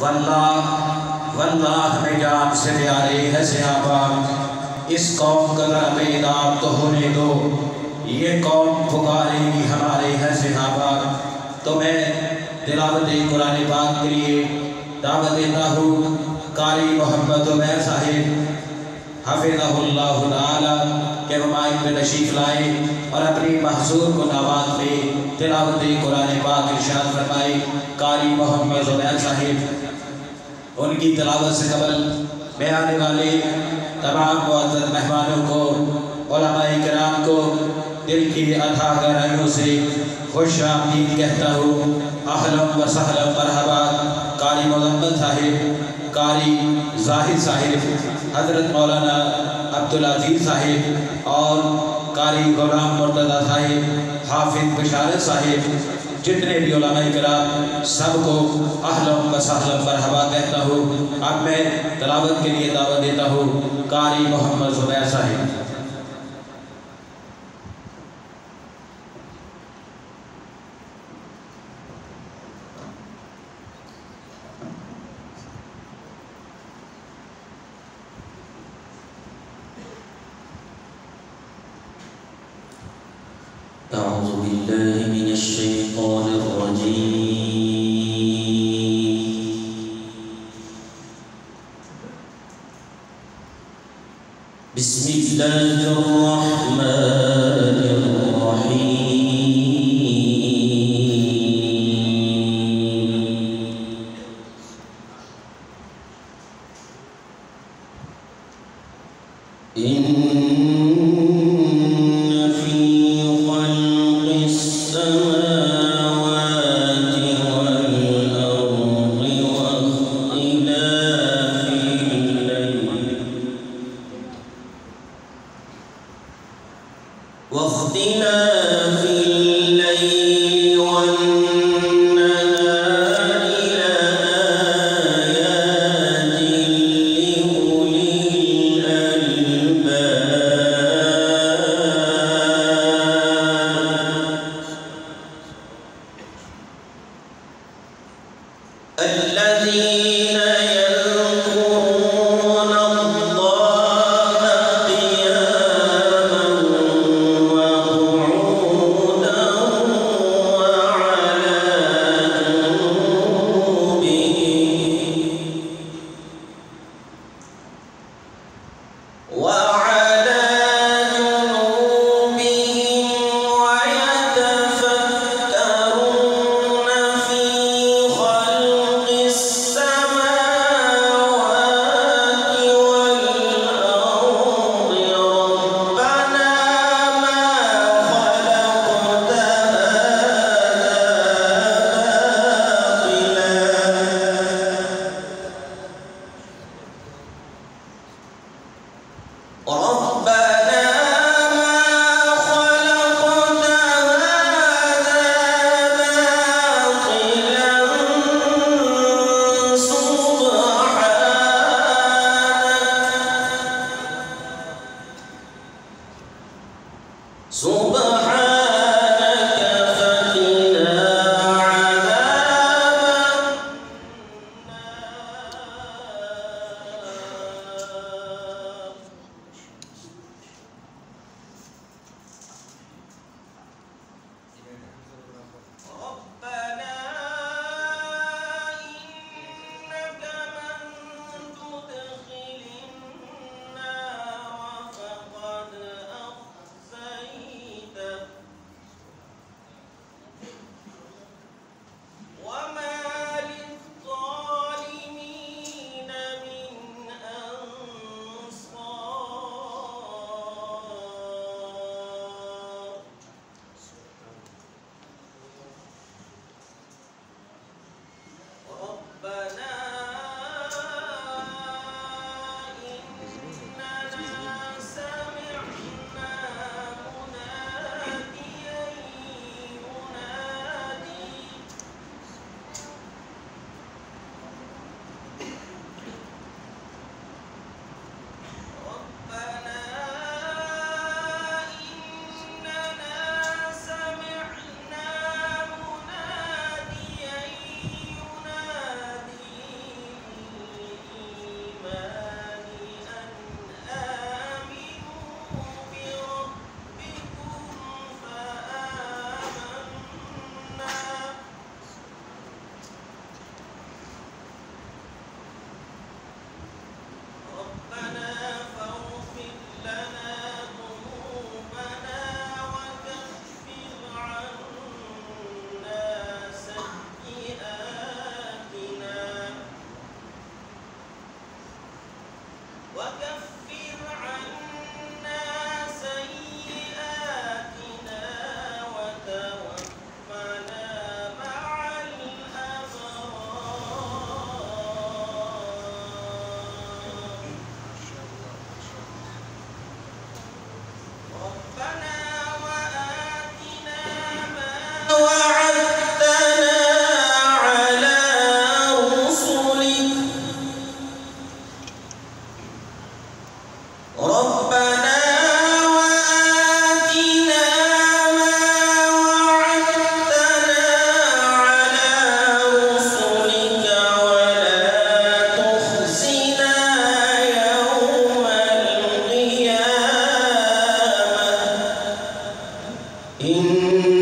واللہ ہمیں جان سے پیارے ہے صحابہ، اس قوم کا ذرا بیدار تو ہونے دو، یہ قوم پکارے گی ہمارے ہے صحابہ۔ تو میں تلاوت قرآن پاک کے لیے دعوت دیتا ہوں قاری محمد عمیر صاحب حفظہ اللہ تعالی کہ وہ مائک پہ تشریف لائے اور اپنی محضور کو نوات پہ تلاوت قرآن پاک ارشاد فرمائے۔ قاری محمد عمیر صاحب، ان کی تلاوت سے قبل میں آنے والے تمام معزز مہمانوں کو، علماء کرام کو دل کی اتھا گہرائیوں سے خوش آمدید کہتا ہوں۔ اہلا و سہلا مرحبا قاری محمد صاحب، قاری زاہد صاحب، حضرت مولانا عبدالعزیز صاحب اور قاری غلام مرتضیٰ صاحب، حافظ بشارت صاحب، جتنے بھی علماء کرام سب کو اہلا و سہلا مرحبا کہتا ہوں۔ اب میں تلاوت کے لیے دعوت دیتا ہوں قاری محمد عمیر صاحب۔ أعوذ بالله من الشيطان الرجيم بسم الله الرحمن الرحيم واختلاف الليل والنهار لآيات لأولي الألباب الذين يذكرون الله قياما وقعودا وعلى جنوبهم ويتفكرون في خلق السماوات إن